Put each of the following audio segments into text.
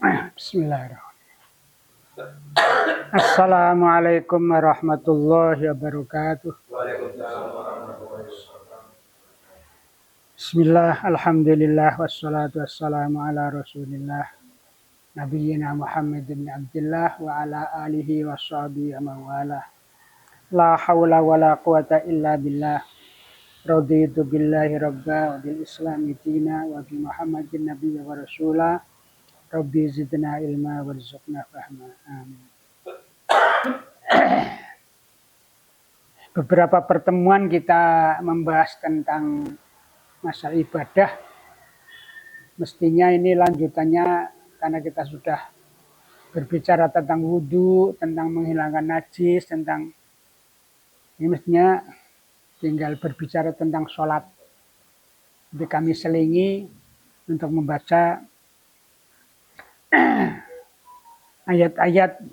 Bismillahirrahmanirrahim. Assalamualaikum warahmatullahi wabarakatuh. Bismillah, alhamdulillah, wassalatu wassalamu ala rasulillah Nabiyyina Muhammad bin Abdullah wa ala alihi wa sahbihi mawala. La hawla wa la quwata illa billah. Raditu billahi rabba wa bil islami dina wa bi Muhammadin nabiyya wa rasulah. Rabbi zidna ilma warzuqna fahma. Amin. Beberapa pertemuan kita membahas tentang masalah ibadah. Mestinya ini lanjutannya karena kita sudah berbicara tentang wudhu, tentang menghilangkan najis, tentang ini mestinya tinggal berbicara tentang sholat. Jadi kami selingi untuk membaca ayat-ayat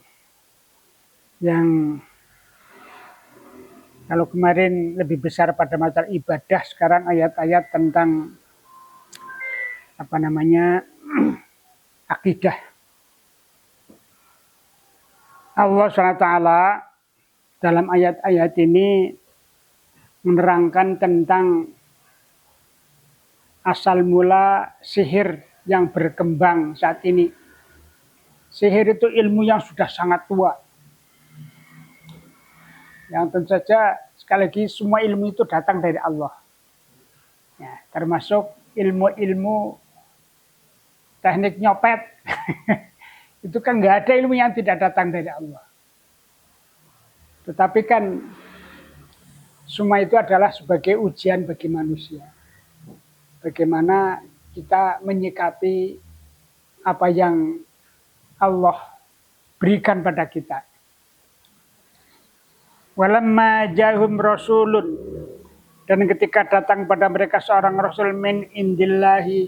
yang kalau kemarin lebih besar pada masalah ibadah, sekarang ayat-ayat tentang akidah. Allah SWT dalam ayat-ayat ini menerangkan tentang asal mula sihir yang berkembang saat ini. Sihir itu ilmu yang sudah sangat tua. Yang tentu saja sekali lagi semua ilmu itu datang dari Allah. Ya, termasuk ilmu-ilmu teknik nyopet. Itu kan nggak ada ilmu yang tidak datang dari Allah. Tetapi kan semua itu adalah sebagai ujian bagi manusia. Bagaimana kita menyikapi apa yang Allah berikan pada kita. Walamma jahum rasulun, dan ketika datang pada mereka seorang rasul min indillahi,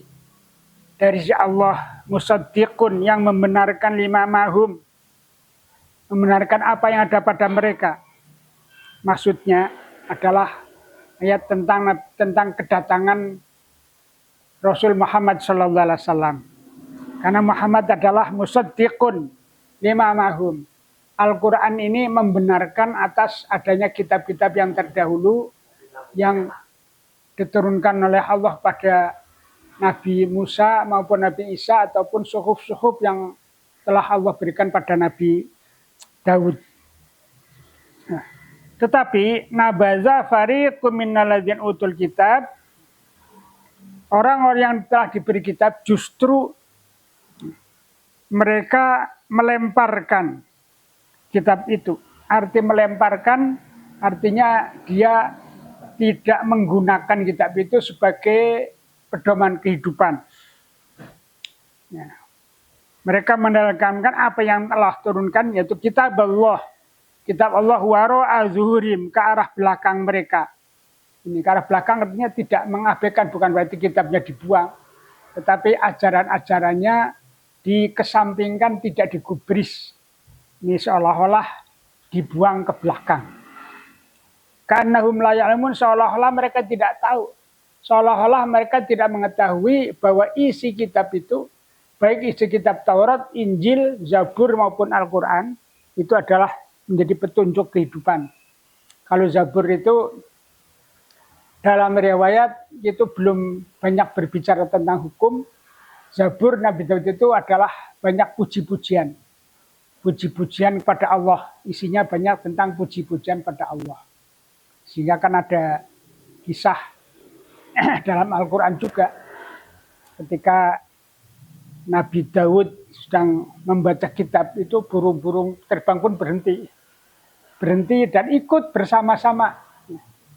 dari si Allah, musaddiqun, yang membenarkan lima mahum, membenarkan apa yang ada pada mereka. Maksudnya adalah ayat tentang kedatangan Rasul Muhammad SAW. Karena Muhammad adalah musaddiqun lima mahum. Al-Quran ini membenarkan atas adanya kitab-kitab yang terdahulu yang diturunkan oleh Allah pada Nabi Musa maupun Nabi Isa ataupun suhuf-suhuf yang telah Allah berikan pada Nabi Daud. Nah, tetapi nabaza fariqum minal ladzina utul kitab, orang-orang yang telah diberi kitab justru mereka melemparkan kitab itu. Arti melemparkan artinya dia tidak menggunakan kitab itu sebagai pedoman kehidupan. Ya. Mereka menekankan apa yang telah turunkan, yaitu kitab Allah. Kitab Allah wara'a zuhurim, ke arah belakang mereka. Ini ke arah belakang artinya tidak mengabaikan, bukan berarti kitabnya dibuang. Tetapi ajaran-ajarannya dikesampingkan, tidak digubris. Ini seolah-olah dibuang ke belakang. Karena hum la ya'lamun, seolah-olah mereka tidak tahu. Seolah-olah mereka tidak mengetahui bahwa isi kitab itu, baik isi kitab Taurat, Injil, Zabur maupun Al-Quran, itu adalah menjadi petunjuk kehidupan. Kalau Zabur itu dalam riwayat itu belum banyak berbicara tentang hukum. Zabur Nabi Daud itu adalah banyak puji-pujian. Puji-pujian kepada Allah. Isinya banyak tentang puji-pujian pada Allah. Sehingga kan ada kisah dalam Al-Quran juga. Ketika Nabi Daud sedang membaca kitab itu, burung-burung terbang pun berhenti. Berhenti dan ikut bersama-sama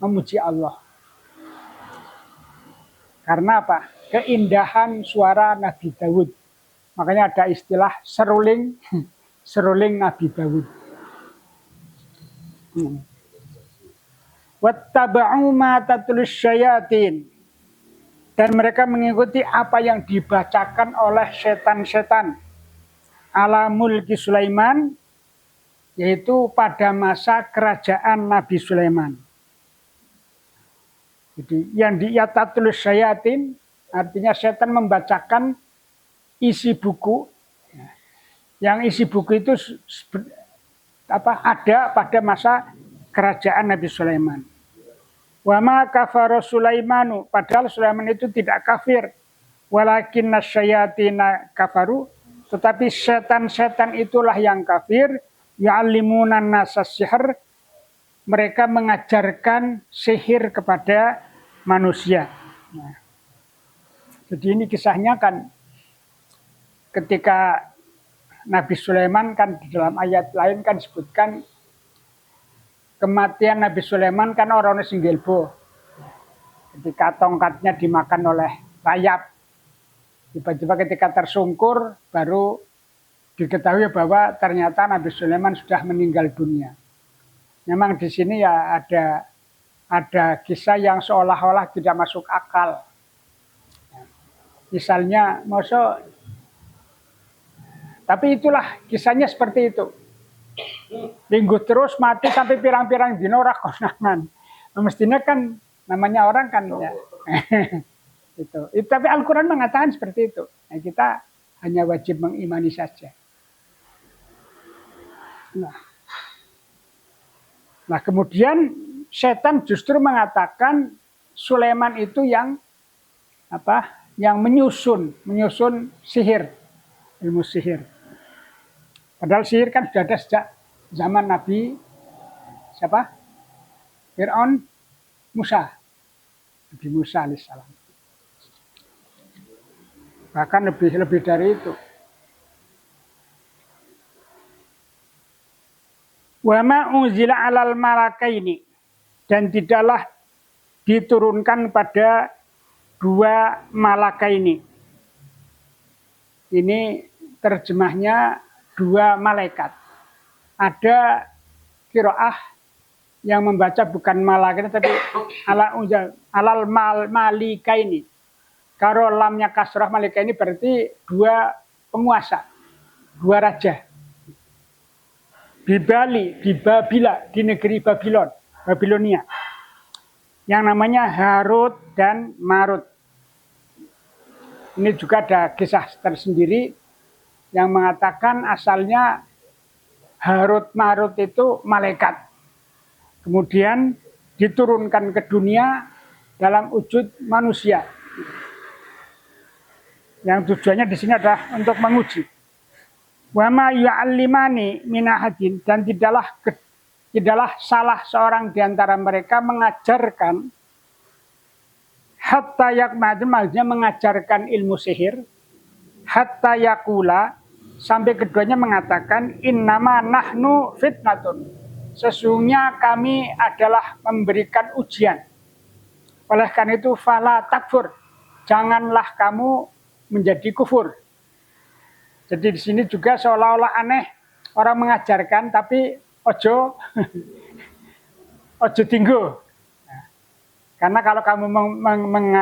memuji Allah. Karena apa? Keindahan suara Nabi Daud. Makanya ada istilah seruling Nabi Daud. Wattaba'u ma tatlus syayatin, dan mereka mengikuti apa yang dibacakan oleh setan-setan ala mulki Sulaiman, yaitu pada masa kerajaan Nabi Sulaiman. Jadi yang tatlus syayatin artinya setan membacakan isi buku, Yang isi buku itu ada pada masa kerajaan Nabi Sulaiman. Wa ma kafara Sulaimanu, padahal Sulaiman itu tidak kafir. Walakin nasyayatina kafaru, tetapi setan-setan itulah yang kafir. Ya'allimunan nasas sihr, mereka mengajarkan sihir kepada manusia. Nah, jadi ini kisahnya kan ketika Nabi Sulaiman kan di dalam ayat lain kan disebutkan kematian Nabi Sulaiman kan orang singgilbo. Ketika tongkatnya dimakan oleh rayap, tiba-tiba ketika tersungkur baru diketahui bahwa ternyata Nabi Sulaiman sudah meninggal dunia. Memang di sini ya ada kisah yang seolah-olah tidak masuk akal. Misalnya, tapi itulah kisahnya seperti itu. Minggu terus mati sampai pirang-pirang dino ora konangan. Mestinya kan namanya orang kan ya. Itu. Tapi Al-Quran mengatakan seperti itu. Nah, kita hanya wajib mengimani saja. Nah, kemudian setan justru mengatakan Sulaiman itu yang menyusun sihir, ilmu sihir. Padahal sihir kan sudah ada sejak zaman Nabi Fir'aun Musa. Nabi Musa alaihissalam. Bahkan lebih dari itu. Wa ma unzila 'alal malakaini, dan tidaklah diturunkan pada dua malakaini. Ini terjemahnya dua malaikat. Ada qiraah yang membaca bukan malakaini tapi alal malikaini. Kalau lamnya kasrah malikaini berarti dua penguasa, dua raja. Di Babila, di negeri Babilonia. Yang namanya Harut dan Marut. Ini juga ada kisah tersendiri yang mengatakan asalnya Harut Marut itu malaikat. Kemudian diturunkan ke dunia dalam wujud manusia. Yang tujuannya di sini adalah untuk menguji. Wa ma yu'allimani min ahadin, dan tidaklah salah seorang di antara mereka mengajarkan hatta maksudnya mengajarkan ilmu sihir hatta yakula, sampai keduanya mengatakan innama nahnu fitnatun, sesungguhnya kami adalah memberikan ujian. Oleh karena itu fala takfur, janganlah kamu menjadi kufur. Jadi di sini juga seolah-olah aneh orang mengajarkan tapi ojo tinggu. Nah, karena kalau kamu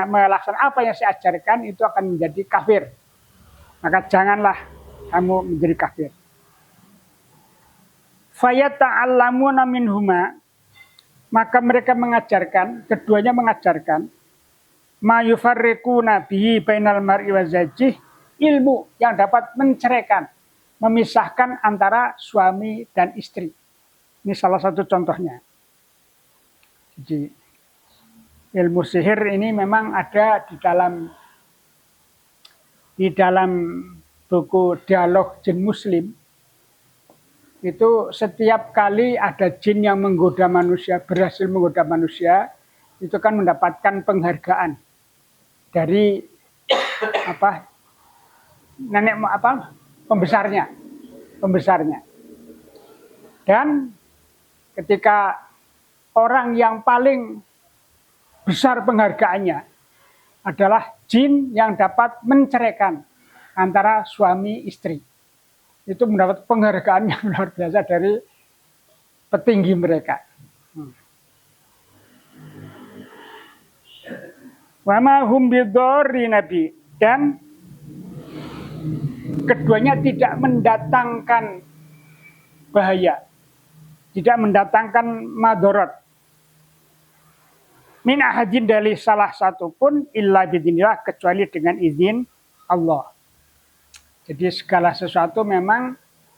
melaksanakan apa yang saya ajarkan itu akan menjadi kafir. Maka janganlah kamu menjadi kafir. Fayata'allamuna minhuma, maka mereka mengajarkan, keduanya mengajarkan ma yufarriquna bihi bainal mar'i wa zawjih, ilmu yang dapat menceraikan, memisahkan antara suami dan istri. Ini salah satu contohnya. Jadi ilmu sihir ini memang ada di dalam buku Dialog Jin Muslim. Itu setiap kali ada jin yang menggoda manusia, berhasil menggoda manusia, itu kan mendapatkan penghargaan dari pembesarnya. Dan ketika orang yang paling besar penghargaannya adalah jin yang dapat menceraikan antara suami istri. Itu mendapat penghargaan yang luar biasa dari petinggi mereka. Wa ma hum bidzarri nabi, dan keduanya tidak mendatangkan bahaya, tidak mendatangkan madharat. Min ahadin, dari salah satu pun illa bidznillah, kecuali dengan izin Allah. Jadi segala sesuatu memang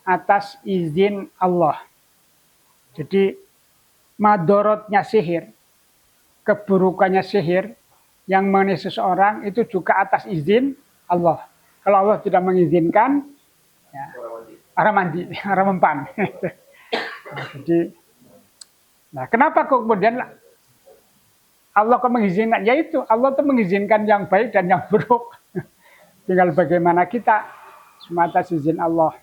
atas izin Allah. Jadi madorotnya sihir, keburukannya sihir yang mengenai seseorang itu juga atas izin Allah. Kalau Allah tidak mengizinkan, ya, arah mandi, arah mempan. Jadi, nah kenapa kok kemudian Allah kok mengizinkan? Yaitu Allah itu mengizinkan yang baik dan yang buruk. Tinggal bagaimana kita semata izin Allah.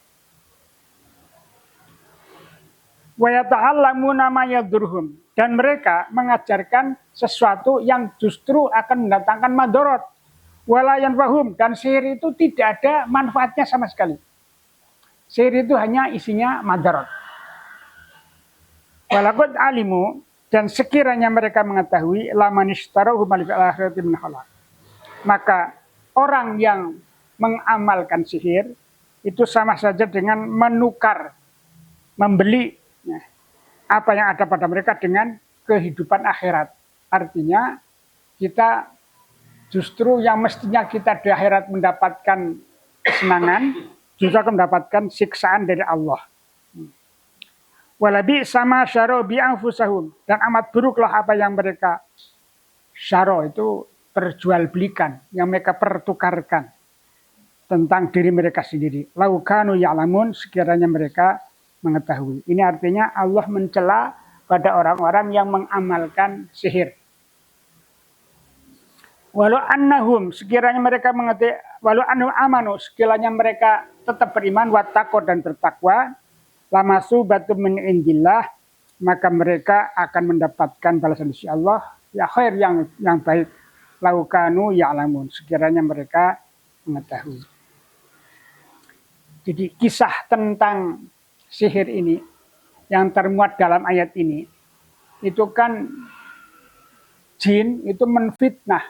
Wa yata'allamuna ma yadurhum, dan mereka mengajarkan sesuatu yang justru akan mendatangkan madorot. Wala yanfahum, dan sihir itu tidak ada manfaatnya sama sekali. Sihir itu hanya isinya madorot. Walaqad alimu, dan sekiranya mereka mengetahui lamanishtarahu malikal akhirati min khalaq, maka orang yang mengamalkan sihir itu sama saja dengan menukar, membeli apa yang ada pada mereka dengan kehidupan akhirat. Artinya kita justru yang mestinya kita di akhirat mendapatkan kesenangan, justru akan mendapatkan siksaan dari Allah. Walabi sama syaro bi anfusahum, dan amat buruklah apa yang mereka syaro itu perjualbelikan, yang mereka pertukarkan tentang diri mereka sendiri. Lau kanu ya'lamun, sekiranya mereka mengetahui. Ini artinya Allah mencela pada orang-orang yang mengamalkan sihir. Walau annahum, sekiranya mereka mengerti, walau annahum amanu, sekiranya mereka tetap beriman, wattaqo, dan bertakwa, lamasu batu min indillah, maka mereka akan mendapatkan balasan dari Allah, ya khair, yang baik. Laukanu ya'lamun, sekiranya mereka mengetahui. Jadi kisah tentang sihir ini yang termuat dalam ayat ini, itu kan jin itu menfitnah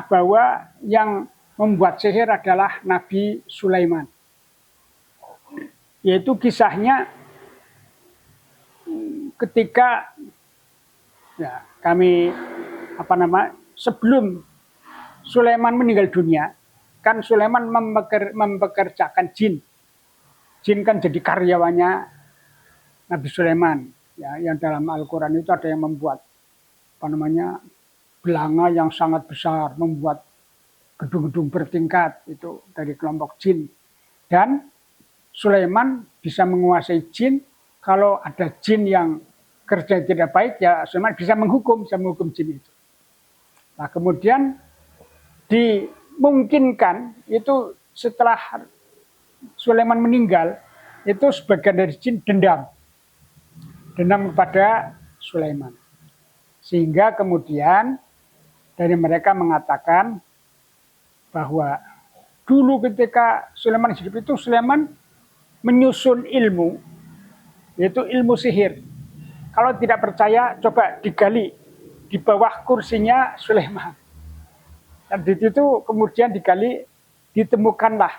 bahwa yang membuat sihir adalah Nabi Sulaiman. Yaitu kisahnya ketika ya, kami sebelum Sulaiman meninggal dunia, kan Sulaiman mempekerjakan jin. Jin kan jadi karyawannya Nabi Sulaiman. Ya, yang dalam Al-Quran itu ada yang membuat belanga yang sangat besar, membuat gedung-gedung bertingkat, itu dari kelompok jin. Dan Sulaiman bisa menguasai jin. Kalau ada jin yang kerja tidak baik, ya Sulaiman bisa menghukum jin itu. Nah, kemudian dimungkinkan itu setelah Sulaiman meninggal, itu sebagian dari jin dendam kepada Sulaiman. Sehingga kemudian dari mereka mengatakan bahwa dulu ketika Sulaiman hidup itu, Sulaiman menyusun ilmu, yaitu ilmu sihir. Kalau tidak percaya, coba digali di bawah kursinya Sulaiman. Dan di situ kemudian digali, ditemukanlah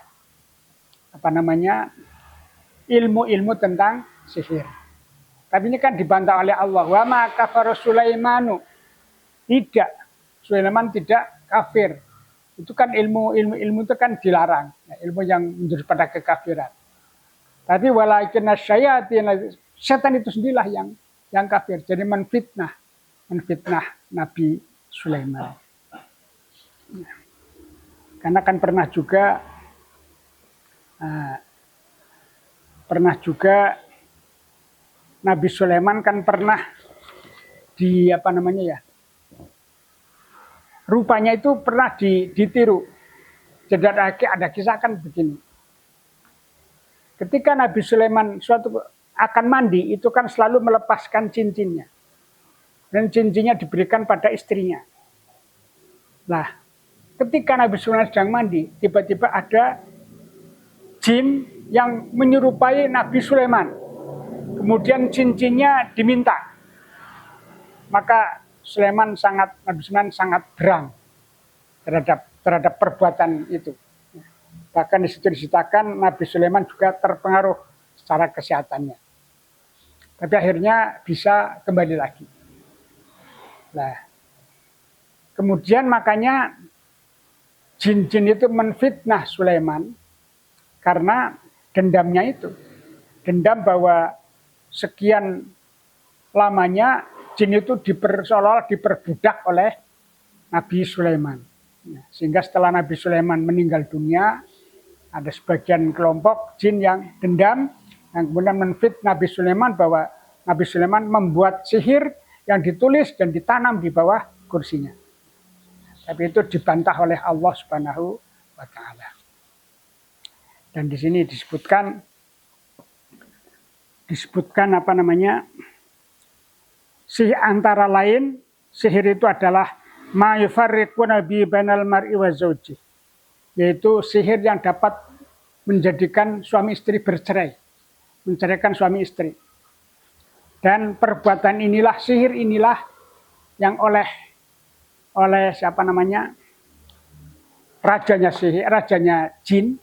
ilmu-ilmu tentang sihir. Tapi ini kan dibantah oleh Allah. Wa ma kafara Sulaimanu. Tidak, Sulaiman tidak kafir. Itu kan ilmu itu kan dilarang, ilmu yang menjurus pada kekafiran. Tapi walakinna syayatin, setan itu sendirilah yang kafir. Jadi menfitnah Nabi Sulaiman. Karena kan pernah juga Nabi Sulaiman kan pernah rupanya itu pernah ditiru. Jadi ada kisah kan begini. Ketika Nabi Sulaiman suatu akan mandi, itu kan selalu melepaskan cincinnya. Dan cincinnya diberikan pada istrinya. Nah, ketika Nabi Sulaiman sedang mandi, tiba-tiba ada jin yang menyerupai Nabi Sulaiman. Kemudian cincinnya diminta. Maka Nabi Sulaiman sangat berang terhadap perbuatan itu. Bahkan di situ diceritakan Nabi Sulaiman juga terpengaruh secara kesehatannya. Tapi akhirnya bisa kembali lagi. Nah, kemudian makanya jin-jin itu menfitnah Sulaiman karena dendamnya itu. Dendam bahwa sekian lamanya jin itu seolah-olah diperbudak oleh Nabi Sulaiman. Sehingga setelah Nabi Sulaiman meninggal dunia, ada sebagian kelompok jin yang dendam, yang kemudian menfitnah Nabi Sulaiman bahwa Nabi Sulaiman membuat sihir yang ditulis dan ditanam di bawah kursinya. Tapi itu dibantah oleh Allah Subhanahu wa Ta'ala. Dan di sini disebutkan apa namanya? Antara lain sihir itu adalah ma yufarriquna bi bainal mar'i wa zawji. Yaitu sihir yang dapat menjadikan suami istri bercerai, menceraikan suami istri. Dan perbuatan inilah, sihir inilah yang oleh siapa namanya, rajanya sihir, rajanya jin,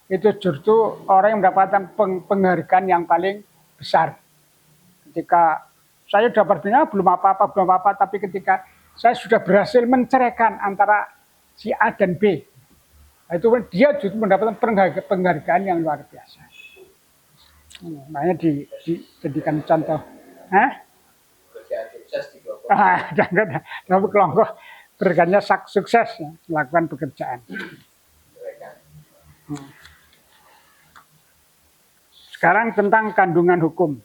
itu justru orang yang mendapatkan penghargaan yang paling besar. Ketika saya sudah berbina belum apa-apa, tapi ketika saya sudah berhasil menceraikan antara si A dan B, itu dia justru mendapatkan penghargaan yang luar biasa. Makanya dijadikan contoh. Kerjaan sukses di kelompok. Tapi kelompok berkatnya sukses ya, melakukan pekerjaan. Sekarang tentang kandungan hukum.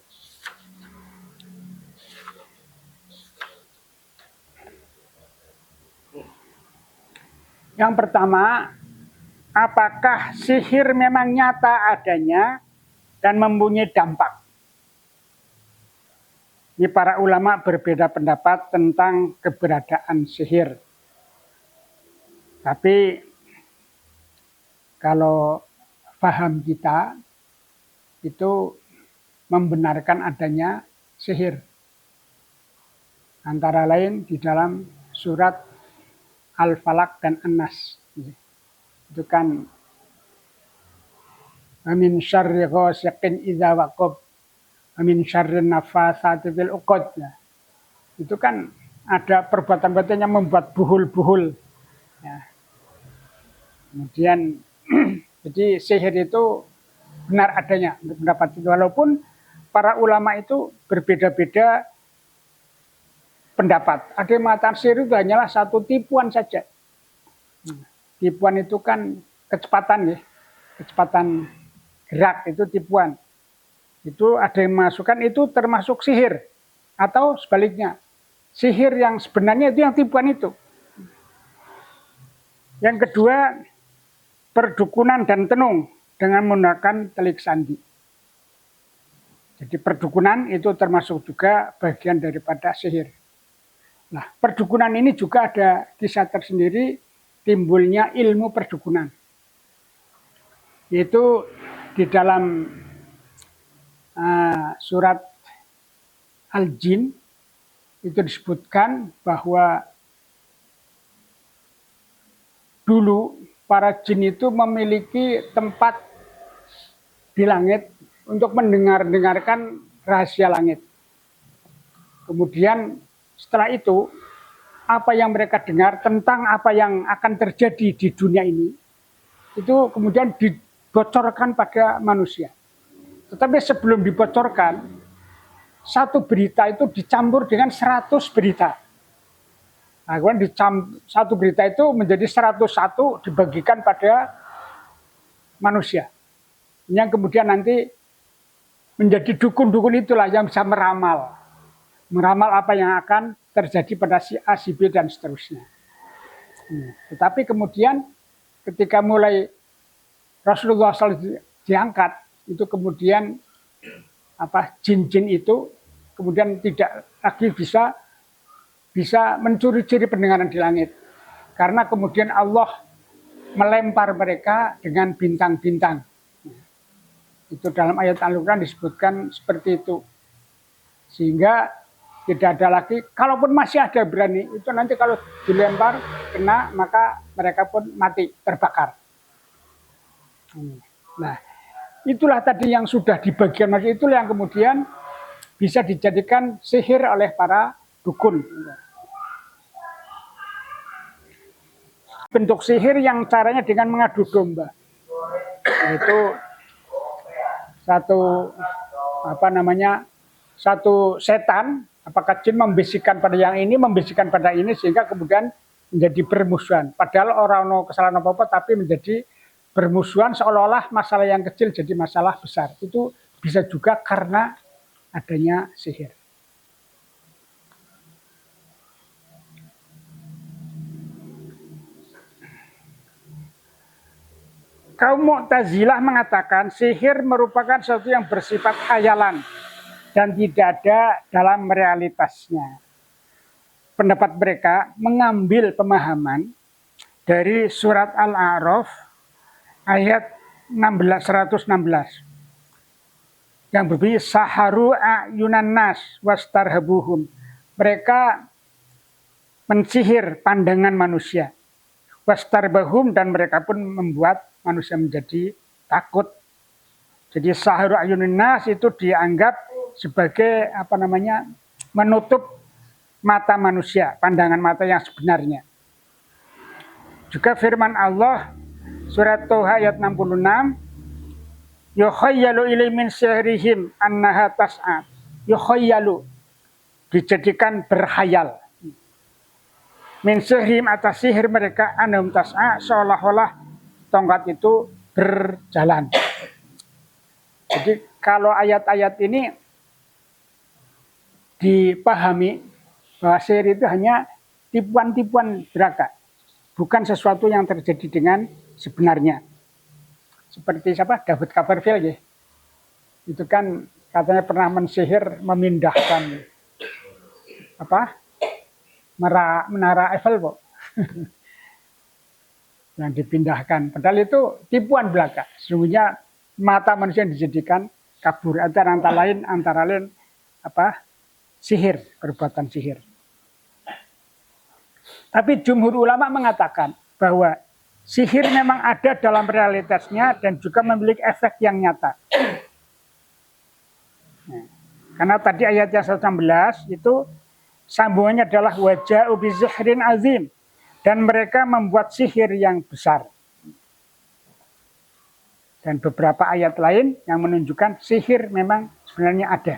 Yang pertama, apakah sihir memang nyata adanya dan mempunyai dampak? Ini para ulama berbeda pendapat tentang keberadaan sihir. Tapi kalau paham kita itu membenarkan adanya sihir. Antara lain di dalam surat Al-Falaq dan An-Nas. Itu kan min syarri ghasiqin idza waqab min syarrin nafatsati fil uqad. Itu kan ada perbuatan-perbuatan yang membuat buhul-buhul. Ya. Kemudian jadi sihir itu benar adanya untuk pendapat itu, walaupun para ulama itu berbeda-beda pendapat. Ada yang mengatakan sihir itu hanyalah satu tipuan saja. Tipuan itu kan kecepatan ya, kecepatan gerak itu tipuan. Itu ada yang masukkan itu termasuk sihir, atau sebaliknya sihir yang sebenarnya itu yang tipuan itu. Yang kedua, perdukunan dan tenung dengan menggunakan telik sandi. Jadi perdukunan itu termasuk juga bagian daripada sihir. Nah, perdukunan ini juga ada kisah tersendiri timbulnya ilmu perdukunan. Yaitu di dalam surat Al-Jin itu disebutkan bahwa dulu para jin itu memiliki tempat di langit untuk mendengarkan rahasia langit. Kemudian setelah itu, apa yang mereka dengar tentang apa yang akan terjadi di dunia ini, itu kemudian dibocorkan pada manusia. Tetapi sebelum dibocorkan, satu berita itu dicampur dengan 100 berita. Nah, kemudian satu berita itu menjadi 101 dibagikan pada manusia. Yang kemudian nanti menjadi dukun-dukun itulah yang bisa meramal apa yang akan terjadi pada si A, si B, dan seterusnya. Tetapi kemudian ketika mulai Rasulullah SAW diangkat, itu kemudian jin-jin itu kemudian tidak lagi bisa mencuri-curi pendengaran di langit. Karena kemudian Allah melempar mereka dengan bintang-bintang. Itu dalam ayat Al-Quran disebutkan seperti itu. Sehingga tidak ada lagi, kalaupun masih ada berani, itu nanti kalau dilempar, kena, maka mereka pun mati, terbakar. Nah, itulah tadi yang sudah di bagian manusia, itulah yang kemudian bisa dijadikan sihir oleh para dukun. Bentuk sihir yang caranya dengan mengadu domba. Yaitu satu satu setan, apakah jin membisikkan pada yang ini, membisikkan pada ini, sehingga kemudian menjadi bermusuhan. Padahal orang no kesalahan apa-apa, tapi menjadi bermusuhan seolah-olah masalah yang kecil jadi masalah besar. Itu bisa juga karena adanya sihir. Kaum Mu'tazilah mengatakan sihir merupakan sesuatu yang bersifat khayalan dan tidak ada dalam realitasnya. Pendapat mereka mengambil pemahaman dari surat Al-A'raf ayat 116 yang berbunyi saharu a'yunan nas wastarhabuhum. Mereka mensihir pandangan manusia. Wastarbahum, dan mereka pun membuat manusia menjadi takut. Jadi saharu a'yunan nas itu dianggap sebagai menutup mata manusia, pandangan mata yang sebenarnya. Juga firman Allah surat Toha ayat 66, yukhayyalu ilai min sihrihim annaha tas'a. Yukhayyalu, dijadikan berkhayal. Min sihrihim, atas sihir mereka, annahum tas'a, seolah-olah tongkat itu berjalan. Jadi kalau ayat-ayat ini dipahami bahwa sihir itu hanya tipuan-tipuan belaka, bukan sesuatu yang terjadi dengan sebenarnya. Seperti siapa? David Copperfield ya. Itu kan katanya pernah mensihir memindahkan menara Eiffel kok. Yang dipindahkan. Padahal itu tipuan belaka. Sesungguhnya mata manusia yang dijadikan kabur. Antara lain sihir, perbuatan sihir. Tapi jumhur ulama mengatakan bahwa sihir memang ada dalam realitasnya dan juga memiliki efek yang nyata. Nah, karena tadi ayat yang 116 itu sambungannya adalah waja'u bizihrin azim, dan mereka membuat sihir yang besar. Dan beberapa ayat lain yang menunjukkan sihir memang sebenarnya ada.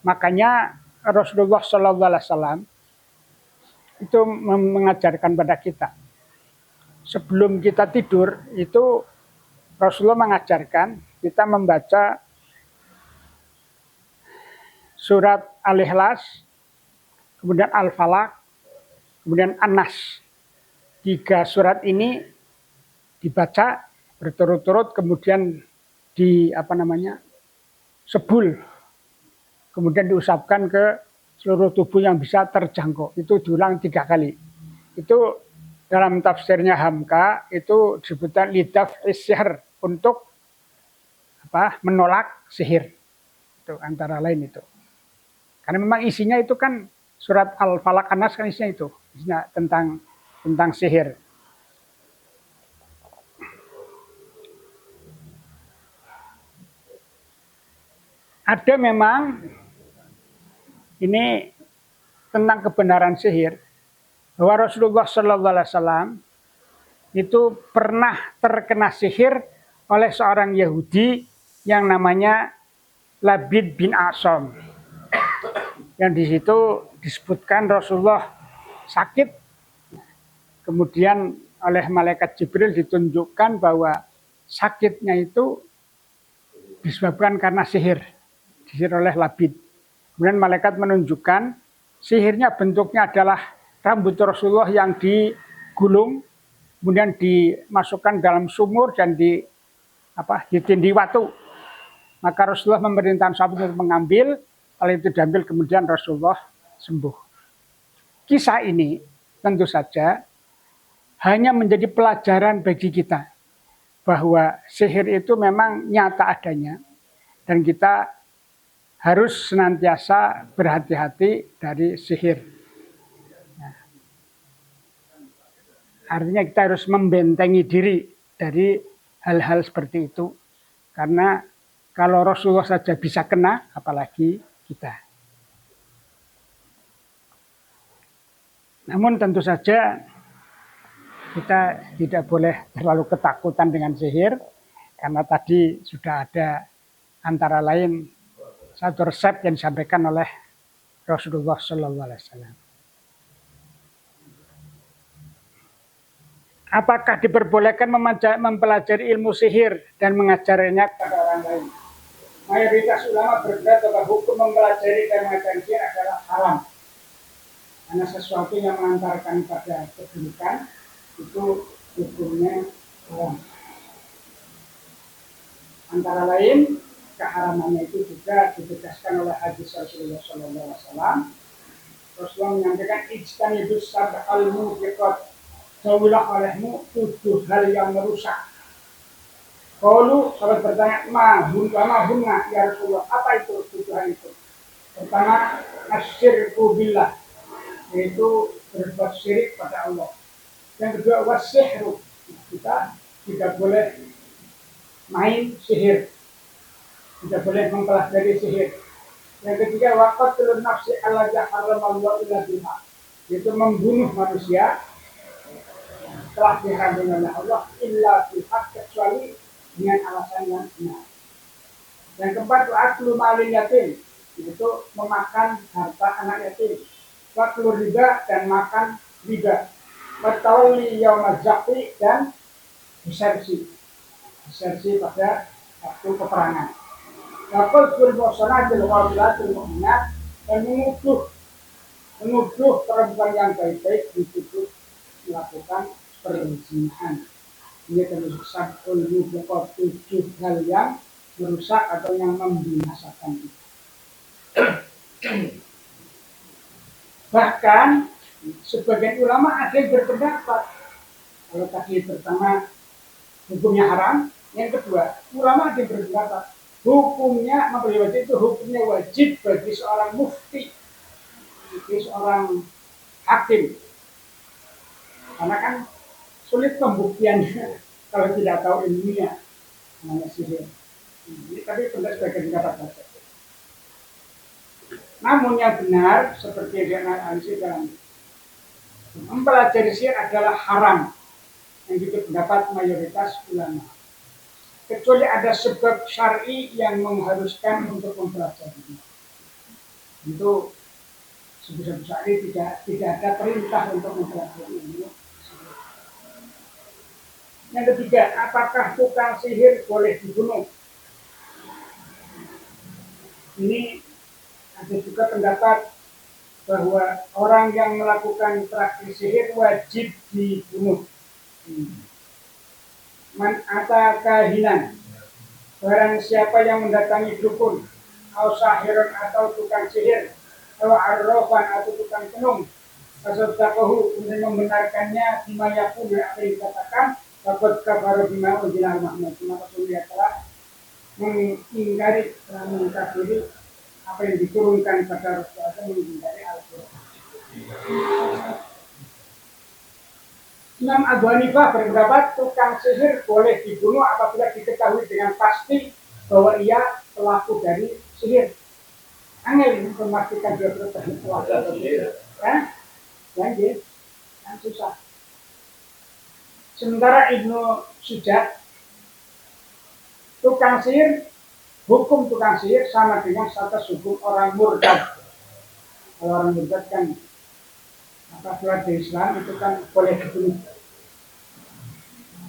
Makanya Rasulullah SAW itu mengajarkan pada kita, sebelum kita tidur itu Rasulullah mengajarkan kita membaca surat Al-Ikhlas, kemudian Al-Falaq, kemudian An-Nas. 3 surat ini dibaca berturut-turut, kemudian sebul, kemudian diusapkan ke seluruh tubuh yang bisa terjangkau. Itu diulang 3 kali. Itu dalam tafsirnya Hamka itu disebutkan lidaf isyhar, untuk menolak sihir. Itu antara lain itu. Karena memang isinya itu kan surat Al-Falaq An-Nas kan isinya itu. Isinya tentang sihir. Ada memang ini tentang kebenaran sihir, bahwa Rasulullah SAW itu pernah terkena sihir oleh seorang Yahudi yang namanya Labid bin Asom. Yang di situ disebutkan Rasulullah sakit, kemudian oleh malaikat Jibril ditunjukkan bahwa sakitnya itu disebabkan karena sihir oleh Labid. Kemudian malaikat menunjukkan sihirnya bentuknya adalah rambut Rasulullah yang digulung, kemudian dimasukkan dalam sumur dan ditindih batu. Maka Rasulullah memerintahkan sahabat untuk mengambil, oleh itu diambil, kemudian Rasulullah sembuh. Kisah ini tentu saja hanya menjadi pelajaran bagi kita bahwa sihir itu memang nyata adanya dan kita harus senantiasa berhati-hati dari sihir. Nah, artinya kita harus membentengi diri dari hal-hal seperti itu. Karena kalau Rasulullah saja bisa kena, apalagi kita. Namun tentu saja kita tidak boleh terlalu ketakutan dengan sihir. Karena tadi sudah ada Antara lain satu resep yang disampaikan oleh Rasulullah Shallallahu Alaihi Wasallam. Apakah diperbolehkan mempelajari ilmu sihir dan mengajarnya kepada orang lain? Mayoritas ulama berpendapat bahwa hukum mempelajari dan mengajarkan sihir adalah haram. Karena sesuatu yang mengantarkan pada keburukan itu hukumnya haram. Antara lain keharamannya itu juga ditegaskan oleh hadis Rasulullah SAW. Rasulullah menyampaikan ijtanibus sab'al mubiqat, jauhlah olehmu 7 hal yang merusak. Qalu, sahabat bertanya, mahunna ya Rasulullah, apa itu 7 hal itu? Pertama, asyirku billah, yaitu berbuat syirik pada Allah. Yang kedua, wasihru, kita tidak boleh main sihir, tidak boleh mempelajari sihir. Yang ketiga, waqatlun nafsi allati harramallahu illa biha, yaitu membunuh manusia telah diharamkan oleh Allah illa bihaq, kecuali dengan alasan yang benar. Yang keempat, aklu malin yatim, yaitu memakan harta anak yatim. Waklu riba, dan makan riba. Watawli yaumaz zakti, dan disersi pada waktu peperangan. Waqul muhsanatil ghafilatil mu'minat, dan menuduh perempuan yang baik-baik dituduh melakukan perzinahan. Ini termasuk sab'ul mubiqat, 7 hal yang merusak atau yang membinasakan. Bahkan sebagian ulama ada yang berpendapat, kalau tadi pertama hukumnya haram, yang kedua ulama ada yang berpendapat hukumnya mempelajari itu hukumnya wajib bagi seorang mufti, bagi seorang hakim, karena kan sulit pembuktiannya kalau tidak tahu ilmunya namanya sihir. Tapi pendapat sebagian pendapat saja. Namun yang benar seperti yang dianalisa, mempelajari sihir adalah haram, yang juga pendapat mayoritas ulama, kecuali ada sebab syar'i yang mengharuskan untuk mempelajarinya. Itu sebab syar'i tidak ada perintah untuk mempelajari ilmu. Yang ketiga, apakah tukang sihir boleh dibunuh? Ini ada juga pendapat bahwa orang yang melakukan praktik sihir wajib dibunuh. Man ata kahinan, barang siapa yang mendatangi dukun, atau sahirun atau tukang sihir, atau arrofan atau tukang tenung, fasadaqahu, kemudian membenarkannya bima yaqulu, apa yang dikatakan, faqad kafara bima unzila ala Muhammad, maka dia telah mengingkari, telah mengkafiri apa yang diturunkan pada Rasulullah, mengingkari Al-Quran. Imam Abu Hanifah berpendapat tukang sihir boleh dibunuh apabila diketahui dengan pasti bahwa ia pelaku dari sihir. Angel memastikan dia pelaku dari sihir. Jangan susah. Sementara Ibnu Sujat, tukang sihir, hukum tukang sihir sama dengan status hukum orang murtad. Kalau orang murtad kan keluar dari Islam itu kan boleh dibunuh.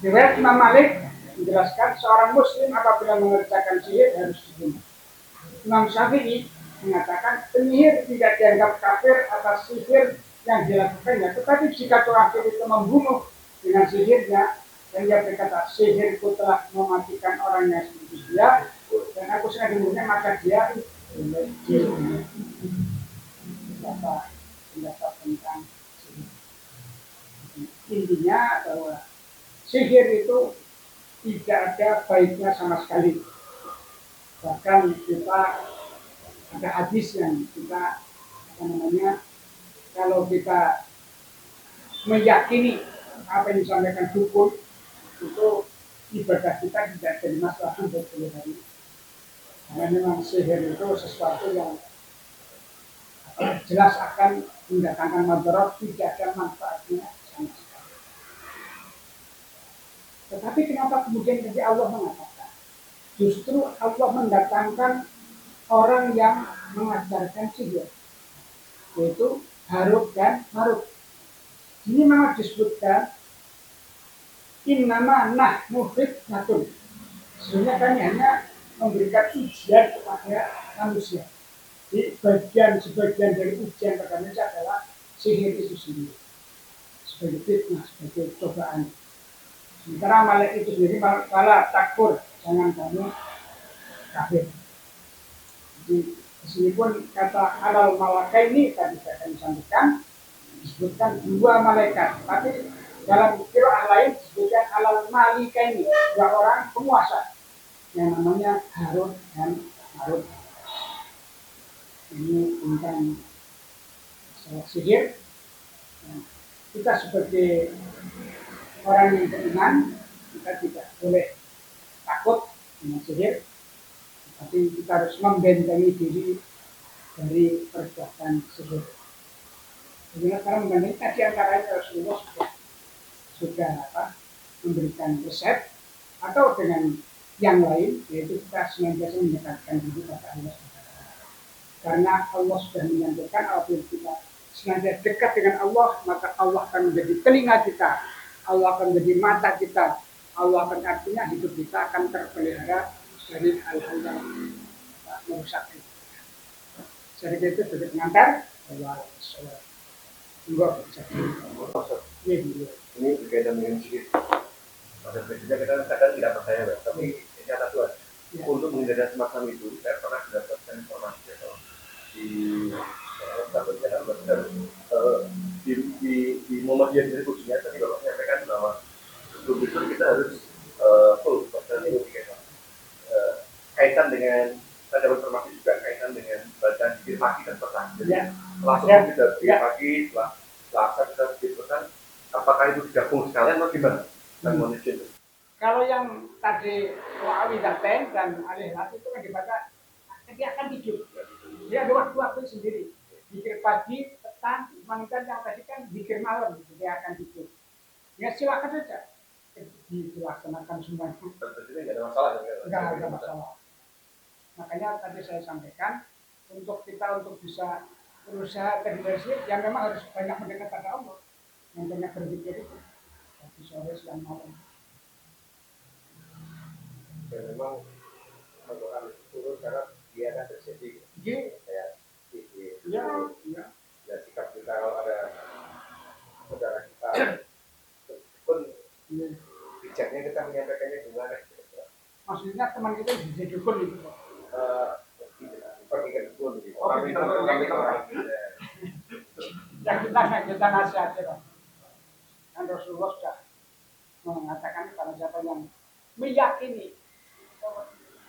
Riwayat Imam Malik menjelaskan seorang muslim apabila mengerjakan sihir harus dibunuh. Imam Syafi'i mengatakan penyihir tidak dianggap kafir atas sihir yang dilakukannya, tetapi jika tukang sihir itu membunuh dengan sihirnya dan dia berkata sihirku telah mematikan orang yang seperti dia dan aku sengaja membunuhnya, maka dia dibunuh. Pendapat tentang sihir. Intinya bahwa sihir itu tidak ada baiknya sama sekali. Bahkan kita ada hadis yang kita kalau kita meyakini apa yang disampaikan dukun, itu ibadah kita tidak jadi masalah untuk hari. Karena memang sihir itu sesuatu yang jelas akan mendatangkan madarat, tidak ada manfaatnya sama sekali. Tetapi kenapa kemudian Nabi Allah mengatakan justru Allah mendatangkan orang yang mengajarkan sihir, yaitu Harut dan Marut. Ini memang disebutkan innama nahnu fitnatun. Sebenarnya kami hanya memberikan ujian kepada manusia. Di sebagian dari ujian pada manusia adalah sihir itu sendiri, sebagai fitnah, sebagai cobaan. Sementara malaikat itu sendiri malah takfur, jangan kamu kafir. Jadi di sini pun kata alal malaikat ini tadi saya akan sampaikan disebutkan dua malaikat, tapi dalam qiraah lain disebutkan alal malika ini dua orang penguasa yang namanya Harun dan Marut. Ini tentang masalah sihir. Nah, kita sebagai orang yang beriman, kita tidak boleh takut dengan sihir, tapi kita harus membentengi diri dari perbuatan sihir. Jadi sekarang mengenai tadi antaranya Rasulullah sudah memberikan resep, atau dengan yang lain, yaitu kita senantiasa mendekatkan diri kepada Allah. Karena Allah sudah menyampaikan apabila kita senantiasa dekat dengan Allah, maka Allah akan menjadi telinga kita, Allah akan menjadi mata kita, Allah akan artinya hidup kita akan terpelihara dari hal-hal yang merusak kita. Jadi itu sebagai pengantar bahwa enggak bisa. Ini berkaitan dengan sihir. Pada prinsipnya kita kadang tidak percaya, tapi nyata Tuhan. Ya. Untuk menghindari semacam itu, saya pernah mendapatkan informasi atau di Muhammadiyah sendiri khususnya tadi Bapak menyampaikan bahwa sebelum itu kita harus full kaitan dengan saya dapat informasi juga kaitan dengan bacaan zikir pagi dan petang. Jadi langsung kita zikir pagi, setelah asar kita zikir petang. Apakah itu digabung sekalian atau gimana? Kalau yang tadi Wa'awi Daten dan Alihlat itu kan dibaca dia akan tidur. Dia ada waktu sendiri. Zikir pagi, petang, mantan yang tadi kan zikir malam, dia akan tidur. Ya silakan saja dilaksanakan semuanya. Tidak ada masalah. Tidak ada masalah. Makanya tadi saya sampaikan untuk kita untuk bisa berusaha terhindar yang memang harus banyak mendekat pada Allah, yang banyak berzikir itu di sore siang malam. Dan memang Al-Quran itu turun karena dia akan terjadi. Ya sikap kita kalau ada saudara kita pun bijaknya kita menyampaikannya gimana? Maksudnya teman kita bisa dukun itu. Pergi ke dukun. Orang yang kita nasihatkan. Dan Rasulullah sudah mengatakan kepada siapa yang meyakini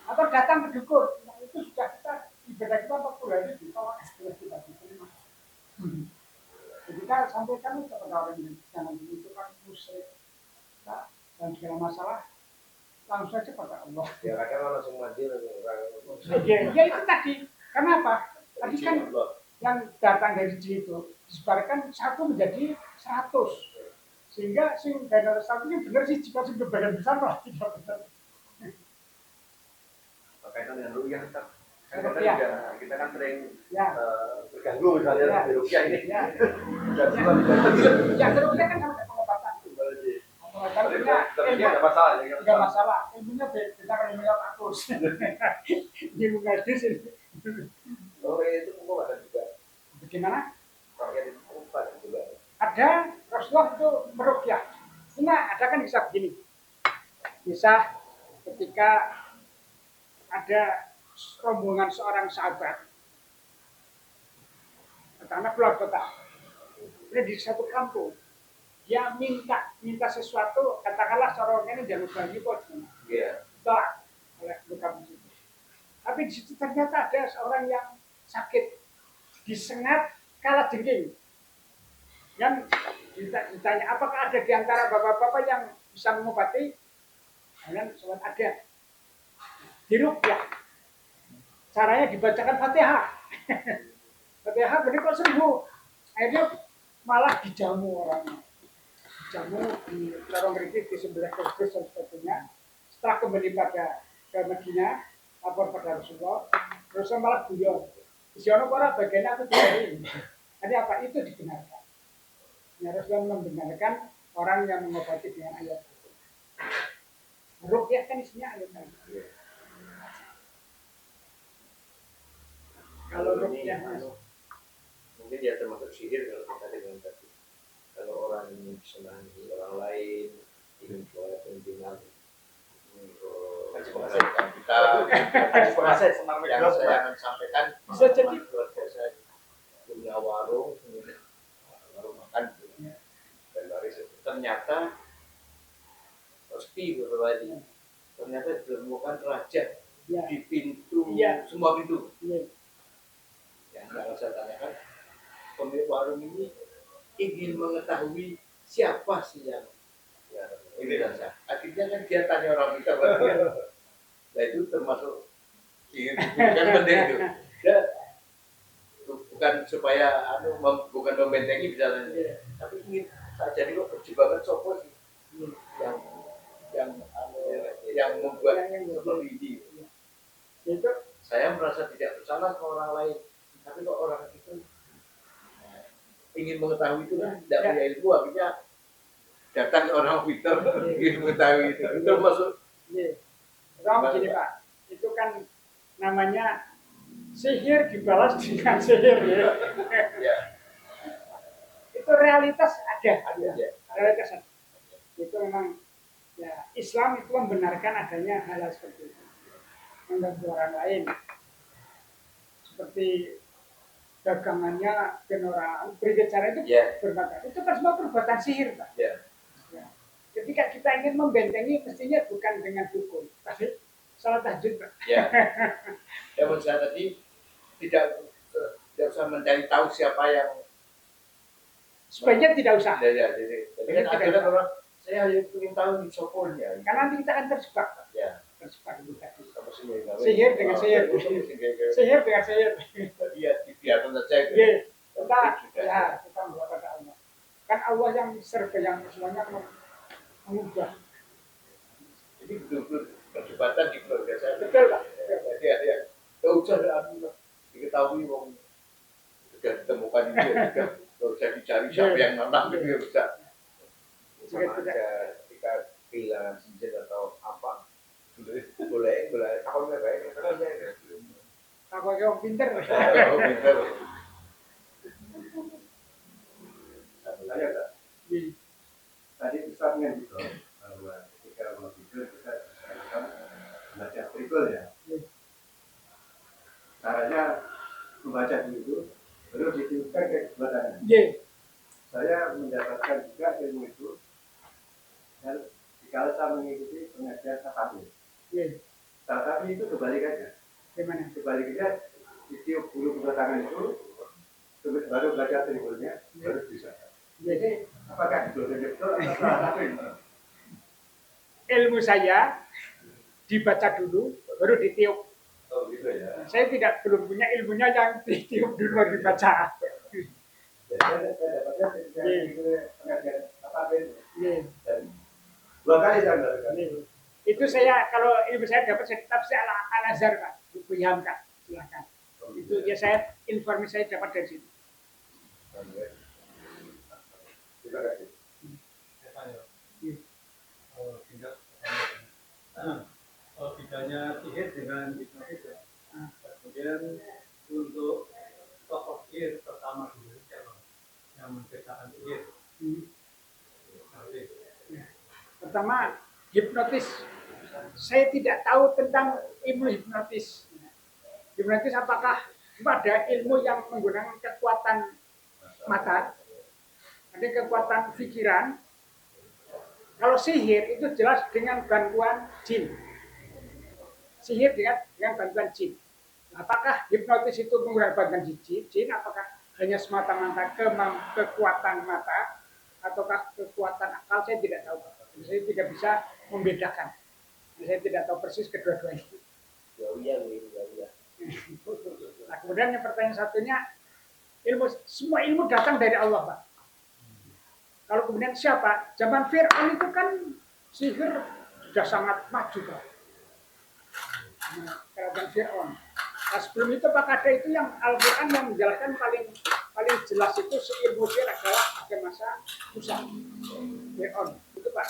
atau datang ke dukun, itu sudah kita ibadah kita 40 hari ditolak setelah kita diterima. Jadi kita sampaikan kepada orang yang jangan itu kan musyrik dan segala masalah langsung saja pada Allah. Ya kadang langsung mandi ya itu tadi. Kenapa? Tadi kan yang datang dari jin itu disebarkan satu menjadi 100. Sehingga sing dari satu ini benar sih jika sudah bagian besar lah tidak benar. Kaitan dengan rukyah kita kan sering berganggu misalnya di rukyah ini. Ya rukyah kan sama pengobatan. Tapi ada masalah. Tidak masalah. Ilmunya beda kalau ilmunya bagus. Ilmu medis ini. Oh itu pengobatan juga. Bagaimana? Rukyah itu pengobatan juga. Ada Rasulullah itu merukyah. Ini ada kan kisah begini. Kisah ketika ada rombongan seorang sahabat karena keluar kota. Ini di satu kampung. Dia minta sesuatu, katakanlah seorang ini jangan bagi kok. Tolak oleh kampung itu. Tapi di situ ternyata ada seorang yang sakit, disengat kalah jengking. Yang ditanya apakah ada di antara bapak-bapak yang bisa mengobati? Kalian sobat ada. Dirukyah. Caranya dibacakan Fatihah. Fatihah benar kok sembuh. Akhirnya malah dijamu orangnya. Dijamu di lorong kritis di sebelah kursus dan sebagainya. Setelah kembali pada ke Madinah, lapor pada Rasulullah, Rasulullah malah guyon. Di sana para bagian aku dari ini. Jadi apa itu dibenarkan? Ya, Rasulullah membenarkan orang yang mengobati dengan ayat. Rukyah kan isinya ayat. Kalau rukyah mungkin ya termasuk sihir kalau kita dengan tadi. Kalau orang ingin disenangi orang lain, ingin suara pimpinan, kita yang saya akan sampaikan bisa jadi keluarga saya punya warung makan dan laris. Ternyata pasti beberapa hari ternyata ditemukan raja ya, di pintu semua pintu. Yang kalau saya tanyakan, pemilik warung ini ingin mengetahui siapa sih yang ini rasa. Akhirnya kan dia tanya orang kita, nah itu termasuk yang penting itu. Dia bukan supaya bukan membentengi misalnya, tapi ingin saja kok berjebakan sopo sih yang membuat seperti ini. itu Saya merasa tidak bersalah ke orang lain, tapi kok orang itu ingin mengetahui itu kan tidak punya ilmu, akhirnya datang ke orang pintar ingin mengetahui itu termasuk. Rom gini Pak, itu kan namanya sihir dibalas dengan sihir ya. Ya. Itu realitas ada. Ya. Realitas ada. Itu memang ya Islam itu membenarkan adanya hal seperti itu. Mengganggu orang lain. Seperti dagangannya orang berbicara itu berbakat. Itu kan semua perbuatan sihir Pak. Ya. Ketika kita ingin membentengi mestinya bukan dengan dukun, tapi salat tahajud Pak. Ya. Ya menurut saya tadi tidak usah mencari tahu siapa yang sebaiknya tidak usah. Ya, jadi kan akhirnya orang saya ingin tahu di sokonya. Karena nanti kita akan terjebak. Ya. Terjebak itu tadi. Sihir dengan sihir. Sihir dengan sihir. Iya, dibiarkan saja. Kita membawa pada Allah. Kan Allah yang serba yang semuanya mengubah. Jadi betul-betul perdebatan di keluarga saya. Betul Pak. Ya. Tidak usah diketahui wong sudah ditemukan itu sudah usah dicari siapa yang nanam itu bisa. Sama aja ketika kehilangan cincin atau apa. Boleh takut nggak baik. Takut yang pinter. Pinter. Saya tak. Tadi Ustaz gitu bahwa ketika mau tidur kita baca trikul ya. Caranya membaca dulu, baru ditiupkan ke badannya. Saya mendapatkan juga ilmu itu dan jika saya mengikuti pengajian tafakur. Tetapi itu kebalikannya. Gimana? Kebalikannya ditiup dulu ke tangan itu, baru baca trikulnya, baru bisa. Jadi apakah itu betul? Ilmu saya dibaca dulu, baru ditiup. Oh gitu ya. Saya belum punya ilmunya yang ditiup dulu baru dibaca. Saya dapatnya pengajian tafakur. Dua kali saya melakukan. Itu saya kalau ilmu saya dapat saya tafsir Al-Azhar Pak, buku Hamka, silakan. Itu ya saya informasi saya dapat dari situ. Terima kasih. Bedanya sihir dengan hipnotis ya. Kemudian untuk tokoh sihir pertama dulu yang menciptakan sihir. Pertama hipnotis. Saya tidak tahu tentang ilmu hipnotis. Hipnotis apakah ada ilmu yang menggunakan kekuatan mata, ada kekuatan pikiran. Kalau sihir itu jelas dengan bantuan jin. Sihir dengan bantuan jin. Apakah hipnotis itu menggunakan bantuan jin? Apakah hanya semata-mata kekuatan mata ataukah kekuatan akal? Saya tidak tahu. Saya tidak bisa membedakan. Saya tidak tahu persis kedua-duanya. Nah, kemudian yang pertanyaan satunya, semua ilmu datang dari Allah, Pak. Kalau kemudian siapa? Zaman Fir'aun itu kan sihir sudah sangat maju, Pak. kerajaan Fir'aun. Nah, sebelum itu Pak Kada itu yang Al-Quran yang menjelaskan paling jelas itu seilmu sihir adalah pada masa Musa Fir'aun itu Pak.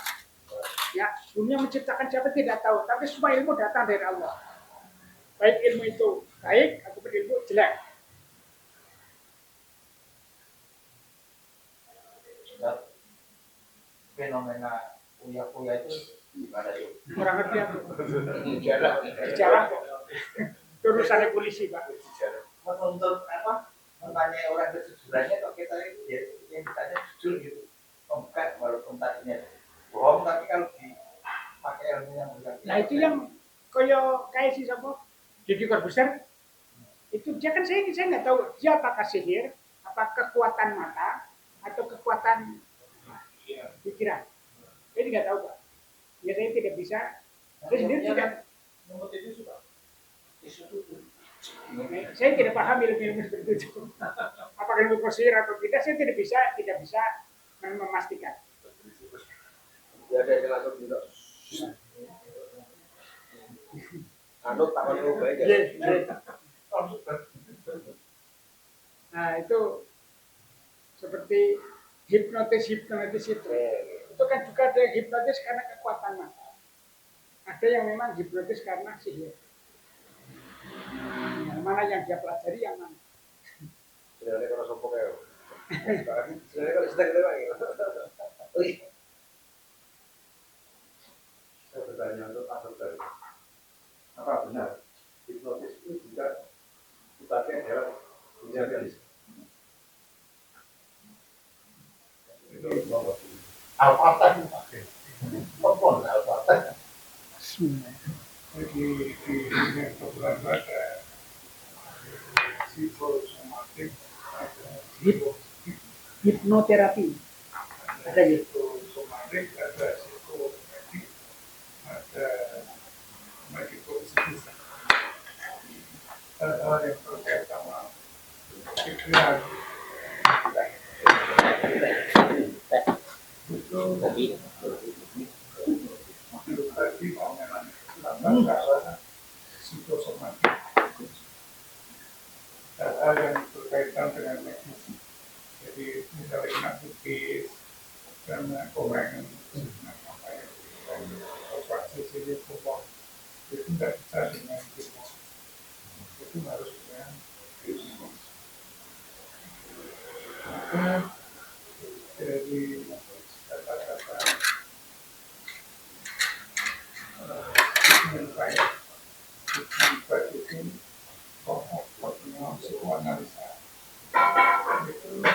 Ya, dunia menciptakan siapa tidak tahu, tapi semua ilmu datang dari Allah. Baik ilmu itu baik ataupun ilmu jelek. Fenomena uya-uya itu gimana tuh? Kurang ngerti aku. Sejarah kok. Itu urusannya polisi Pak. Menuntut apa? Menanya orang kejujurannya kok kita ya yang ditanya jujur gitu. Bukan walaupun tadinya bohong tapi kalau dipakai ilmu yang benar. Nah itu yang koyo kayak si siapa? Deddy Corbuzier itu dia kan saya nggak tahu dia apakah sihir, apa kekuatan mata atau kekuatan pikiran. Saya tidak tahu Pak. Ya saya tidak bisa. Saya sendiri tidak. Saya tidak paham ilmu seperti itu. Apakah ilmu sihir atau tidak? Saya tidak bisa memastikan. Ya ada yang langsung juga. Anut tangan lu baik ya. Nah itu seperti hipnotis itu. Itu kan juga ada yang hipnotis karena kekuatan mata. Ada yang memang hipnotis karena sihir. Yang mana yang dia pelajari yang mana? Sebenarnya kalau sopo kayak. Sebenarnya kalau sedang kita lagi. Saya bertanya untuk Pak Dokter, apa benar hipnotis itu juga dipakai dalam dunia medis? Al-Fatah dipakai. Telepon Al-Fatah. Jadi di dunia kedokteran ada psikosomatik, ada Hipnoterapi. Ada gitu. psikosomatik, ada psikomedik, ada mediko-psikis. Hal-hal yang terkait sama pikiran itu menurut tadi memang karena psikosomatik. Hal-hal yang berkaitan dengan medis. Jadi misalnya kena bukis, karena korengan, apa ya, operasi sini pupuk, itu nggak bisa dengan hipnotis. Itu harus dengan hipnotis. Maka dari kata-kata menyampaikan itu pokok-pokoknya psikoanalisa itu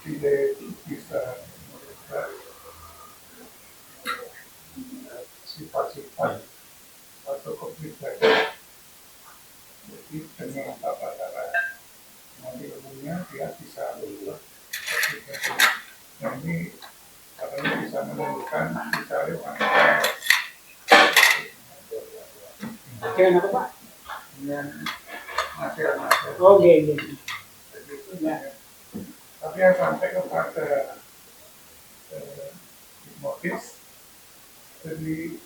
tidak bisa melihat sifat-sifat atau kepribadian. Jadi dengan tata cara ilmunya dia bisa melihat kepribadian. Nah ini katanya bisa menemukan misalnya wanita Dengan apa Pak? dengan nasihat-nasihat. Oh iya. Jadi itu ya. Tapi yang sampai kepada hipnotis, jadi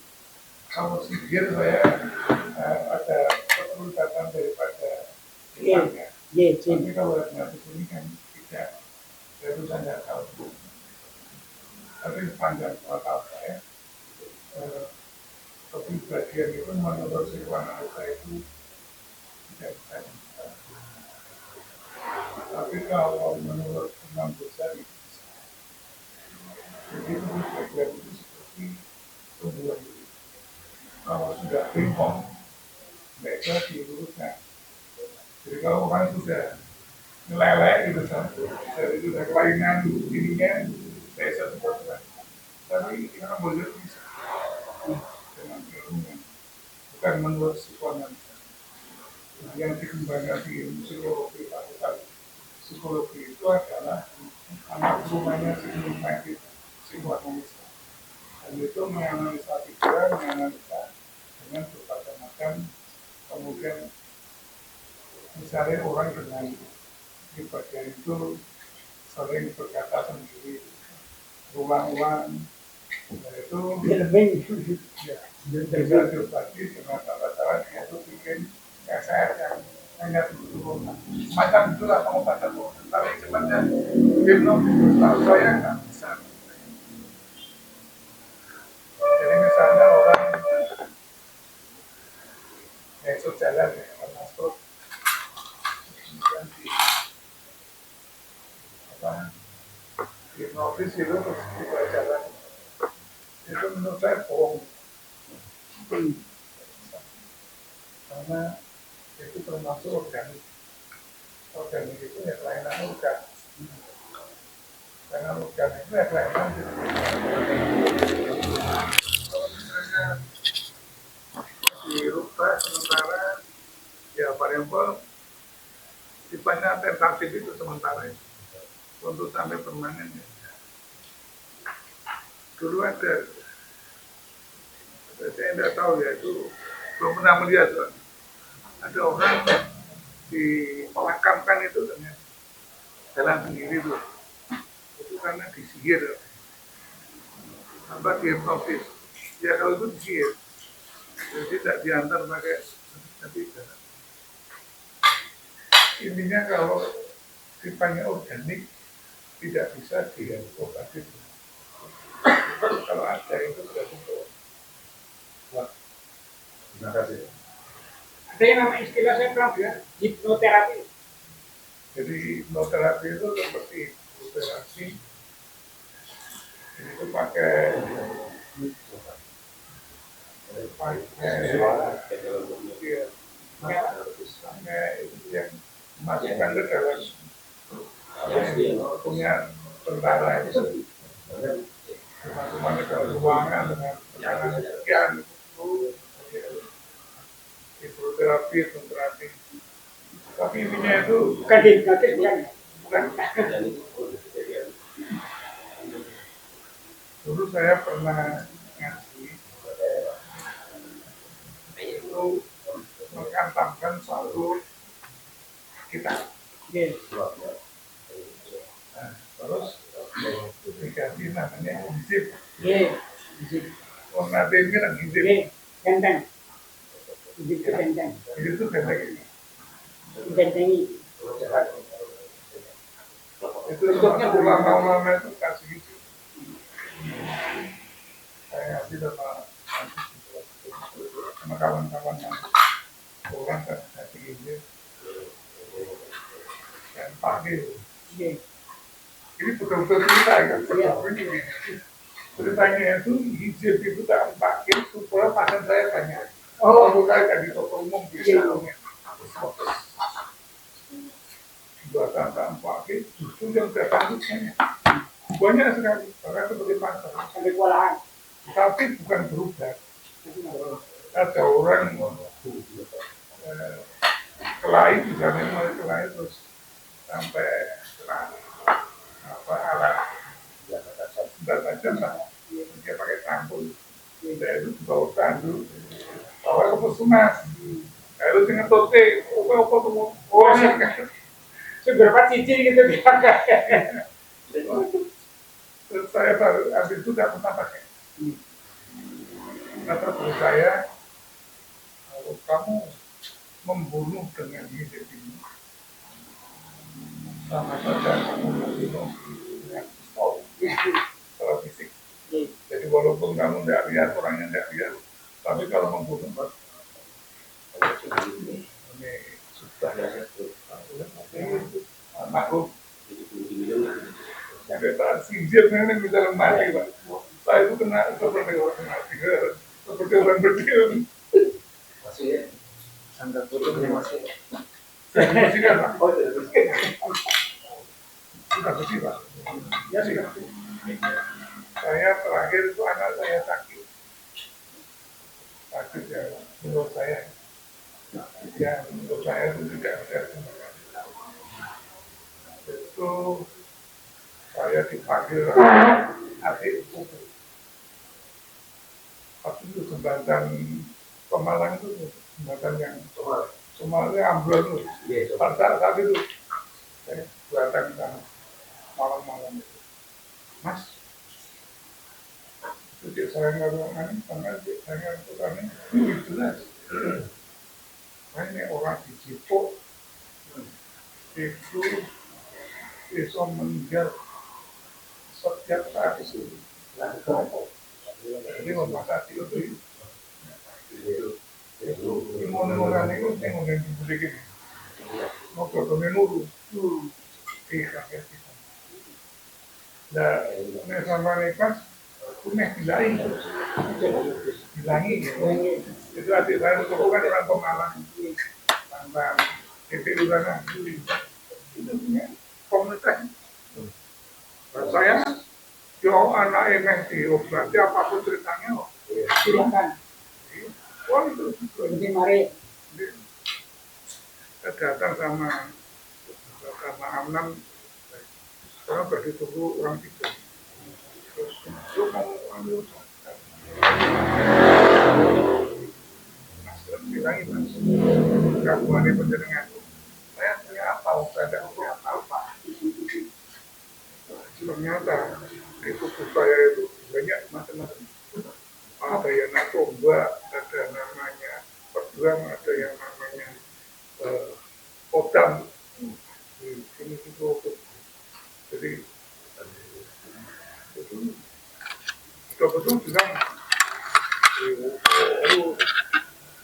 kalau sihir saya ada keterlibatan daripada sifatnya. Tapi kalau hipnotis ini kan tidak, itu saya tidak tahu. Tapi sepanjang pengetahuan saya, kepribadian itu menurut psikoanalisa itu tidak bisa dibilang. Tapi kalau menurut Imam Ghazali itu bisa. Jadi kepribadian itu seperti tumbuhan diri. Kalau sudah bengkok, mereka diuruskan. Jadi kalau orang sudah ngelelek gitu, jadi sudah kelainan dirinya, saya sebutkan. Tapi Imam Ghazali bisa dengan ilmu bukan menurut psikoanalisa. Nah, yang dikembangkan di ilmu psikologi atau psikologi itu adalah anak rumahnya psikoanalisa. Dan itu menganalisa pikiran, menganalisa dengan berbagai macam. Kemudian misalnya orang dengan pribadian itu sering berkata sendiri, ulang-ulang Nah, itu Filming. ya, bisa diobati dengan obat-obat itu bikin saya yang hanya turunan. Semacam itulah pengobatan. Tapi sebenarnya hipnotis tahu saya nggak bisa. Jadi misalnya orang esok jalan ya, masuk kemudian di apa hipnotis itu terus kita jalan itu menurut saya bohong karena itu termasuk organik. Organik itu ya kelainan organ. Karena organ itu ya kelainan jadi kalau misalnya dirubah sementara ya variabel sifatnya tentatif itu sementara itu untuk sampai permanen ya. Dulu ada saya tidak tahu ya itu belum pernah melihat Tuan. Ada orang dimakamkan itu dengan jalan sendiri tuh itu karena disihir apa dihipnotis ya kalau itu disihir jadi tidak diantar pakai tapi intinya kalau sifatnya organik tidak bisa diobati kalau ada itu berarti wah terima kasih. Ada yang nama istilah saya pernah ya, hipnoterapi. Jadi hipnoterapi itu seperti hipnoterapi itu pakai itu yang masukkan ke dalam punya tentara itu masukkan ke dalam ruangan dengan tekanan sekian itu terapi tapi intinya itu Bukan hipnotis ya. bukan. Dulu saya pernah ngaji itu menghantamkan satu kitab. Yes. Nah, terus dikasih namanya hizib. Yes. Warna ini kan hizib. Yes. Ganteng. Itu ganteng. Itu ganteng ini. Gantengi. Itu termasuk ulama-ulama itu kasih gitu. Saya ngasih sama kawan-kawan yang orang kasih gitu. Dan pakai. Ini betul-betul cerita kan. Ceritanya itu hijab itu tak pakai supaya pasien saya banyak. Oh, bukan di toko umum bisa. Buatan tak pakai justru yang datang itu banyak sekali. Bahkan seperti pasar. Sampai kewalahan. Tapi bukan berubah. Ada orang kelahi misalnya mulai kelahi terus sampai apa alat senjata tajam lah dia pakai tampul dia itu bawa tandu bawa ke puskesmas lalu dengan tote apa tuh oh Seberapa cicing gitu dia. terus saya baru ambil itu tidak pernah pakai kata guru saya kalau kamu membunuh dengan hidup ini sama saja kamu membunuh dengan pistol secara fisik. Jadi walaupun kamu tidak lihat orangnya tidak lihat, tapi kalau membunuh ini sudah makhluk. Ada sihir ini bisa mati Pak. Saya itu kena seperti orang mati, seperti orang berdiri. Masih ya? Sangka putih masih. Saya bersihkan Pak. Oh, tidak bersih. Sudah bersih Pak. Ya sudah. Saya terakhir itu anak saya sakit ya menurut saya ya menurut saya itu tidak ada itu saya dipanggil adikku tapi itu jembatan Pemalang itu jembatan yang Somalia ambrol itu saat itu saya datang ke sana malam-malam itu Mas Jadi saya ngomongin karena saya ngomongin itu jelas. Ini orang di Cipok itu bisa mengejar setiap saat itu. Jadi membatasi itu. Itu imun-imunan itu yang udah diberikan. Mau ke nuru. Iya, ya. Nah, ini sama nekas, punya dilangi gitu. Itu adik saya itu bukan orang Pemalang, tanpa itu sana. Itu punya komunitas. Nah, saya, yo anak emeh diobati apapun ceritanya, silakan. Oh itu, jadi mari. Saya datang sama Amnan, sekarang sudah ditunggu orang tiga. Terus, lu mau ambil mas, bilangin mas, gangguan ini penjaringan. Saya punya apa, saya tidak punya apa-apa. Ternyata di tubuh saya itu banyak macam-macam. Ada yang narkoba, ada namanya perjuang, ada yang namanya odam. Ini itu. Jadi itu betul-betul bilang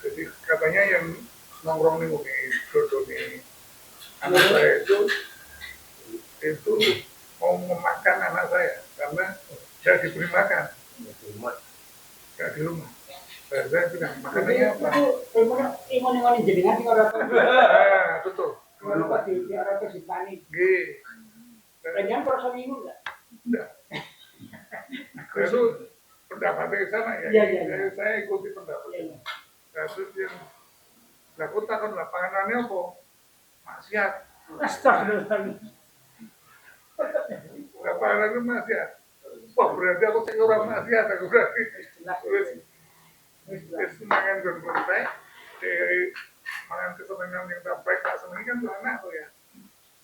jadi katanya yang nongkrong nih nih anak saya itu mau memakan anak saya karena saya diberi makan nggak di rumah. Saya bilang makanannya apa? Imun jenengan di orang betul. Kalau pak di orang itu panik. Jangan proses imun nggak? Enggak. Itu pendapatnya sana ya. Iya. Saya ikuti pendapat. Iya. Terus yang lakukan kan lapangannya apa? Maksiat. Astagfirullah. Lapangannya maksiat. Wah berarti aku sing ora maksiat aku berarti. Wis senangan gon-gon baik. Dari makan kesenangan yang tak baik tak senang kan sana tuh ya.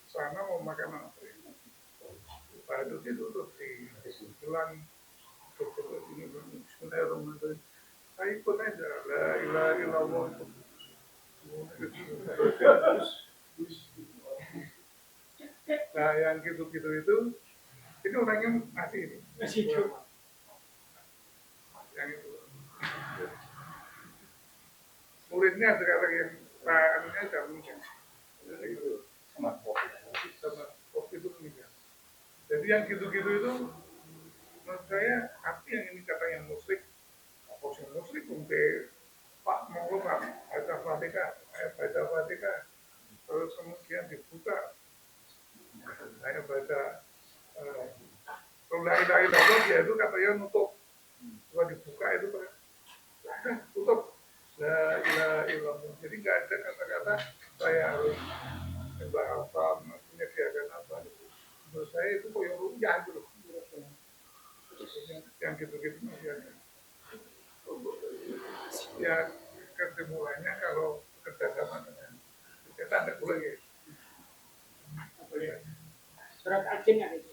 Sana mau makan apa? Pada itu tuh di jalan ini Bismillahirrahmanirrahim. Saya ikut aja la ilaha illallah. Nah yang gitu-gitu itu ini orangnya masih hidup. Yang itu muridnya sekarang yang anunya sudah meninggal. Sama kopi itu meninggal. Jadi yang gitu-gitu itu menurut saya arti yang ini kata yang musyrik untuk Pak mau nggak baca Fatihah terus kemudian dibuka saya baca la ilaha illallah dia itu katanya nutup kalau dibuka itu tutup la ilaha illallah jadi nggak ada kata-kata saya harus apa menyediakan apa menurut saya itu koyo rupiah itu loh yang gitu-gitu masih ada ya kesimpulannya kalau kerjasama dengan kita tidak boleh ya surat al-jin ada itu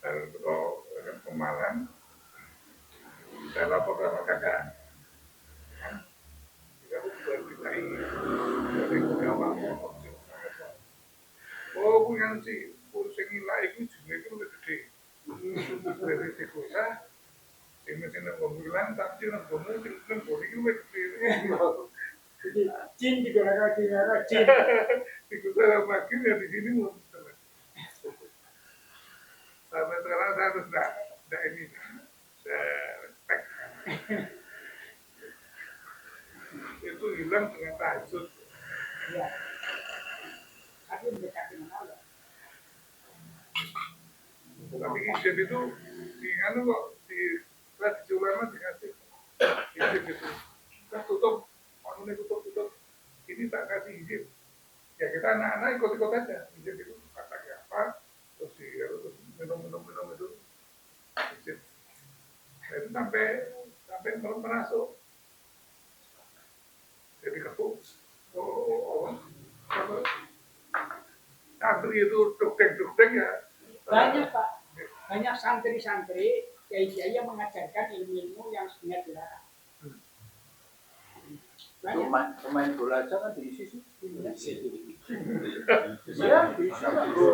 kalau Pemalang saya lapor sama kakak kita buat DKI dari Jawa oh punya sih sing nilai itu juga itu lebih gede dari desa mesin pembilang tapi nang kamu kan bodi itu jadi jin juga ada jin itu saya makin ya di sini mau sampai sekarang saya harus tidak ini respect itu hilang dengan tahajud ya tapi dekat dengan Allah tapi izin itu di anu kok di tradisi ulama dikasih izin itu kan tutup ini tak kasih izin ya kita anak-anak ikut-ikut aja izin itu kata apa terus minum itu izin nah, itu sampai merasuk jadi kapuk antri itu duk-dek ya banyak pak banyak santri-santri, kiai-kiai yang mengajarkan ilmu-ilmu yang sebenarnya dilarang. Banyak. Pemain bola aja kan diisi sih. Iya. Iya, bisa. Itu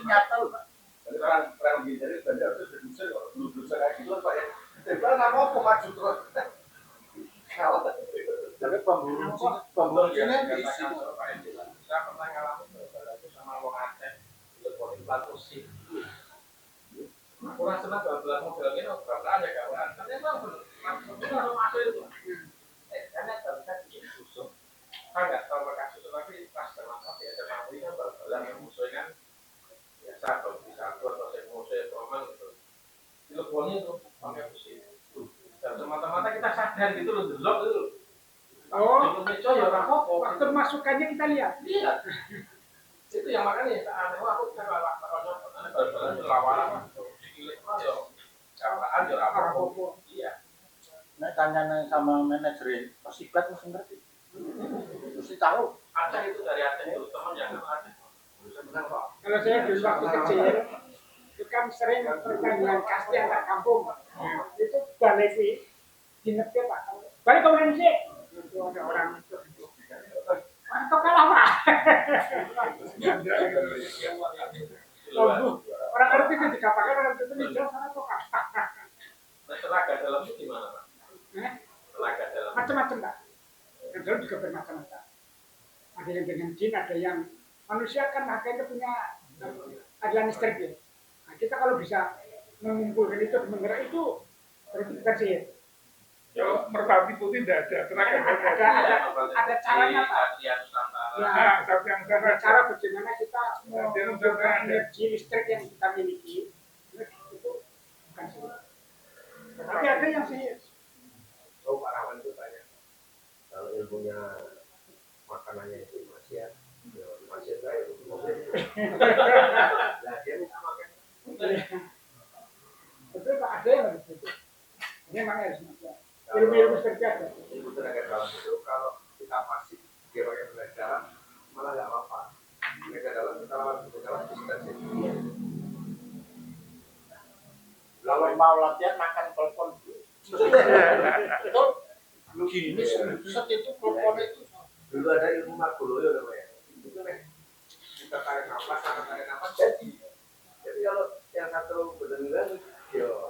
nyata loh, Pak. Perang militer itu harus diusir kalau belum kayak gitu Pak ya. Tidak nama apa maju terus. Kalau Tapi pembunuhnya diisi. saya pernah ngalamin sama wong Aceh itu plat musik. Aku rasa bal-balan model ini bakalan ya kawan. Tapi emang benar masuk itu. Karena ternyata disusuk. Saya nggak tahu kasus tapi pas termasuk ya sama ini kan bal-balan yang musuhnya kan biasa kalau bisa atau musuh teman gitu. Teleponnya itu pakai musik. Dan semata-mata kita sadar gitu loh, delok itu. Oh, Indonesia ya orang apa? waktu masukannya kita lihat. Iya. Itu yang makanya aneh aku kalau bal-balan lawalan dikilik ya apaan ya apa. Iya. Nah, tanya sama manajer Persibat mesti ngerti. Mesti tahu. Aceh itu dari Aceh itu teman yang Aceh. Kalau saya dulu waktu kecil, itu kan sering pertandingan kasti antar kampung. Itu balik di ngerti Pak. Balik ke Indonesia. Itu ada orang itu. Mantap kalah Pak. Orang ngerti itu dikatakan orang itu hijau sana kok kalah. Tenaga dalam itu gimana Pak? Tenaga dalam. Macam-macam Pak. Yang dalam juga bermacam-macam. Ada yang dengan jin, ada yang manusia kan akhirnya punya adalah listrik ya. Nah, kita kalau bisa mengumpulkan itu menggerak itu berarti bukan sihir. Ya, merpati putih tidak ada tenaga Ada caranya Pak. Iya Nusantara. Ya, tapi yang ada cara bagaimana kita mengumpulkan energi listrik yang kita miliki itu bukan sihir. Tapi ada yang sihir. Oh Pak Rahman itu banyak. Kalau ilmunya makanannya itu masih saya itu mobil. Nah dia minta makan. Betul Pak, ada yang begitu. Ini memang harus makan. Ilmu-ilmu seperti ada. Ilmu tenaga dalam itu kalau kita pasif dia pakai tenaga dalam malah nggak apa-apa. Tenaga dalam kita lawan tenaga dalam distancing. Kalau mau latihan makan telepon dulu. Betul. Gini set itu telepon itu. Dulu ada ilmu Margoloyo namanya. Itu nih kita tarik nafas, jadi kalau yang satu benar-benar, yo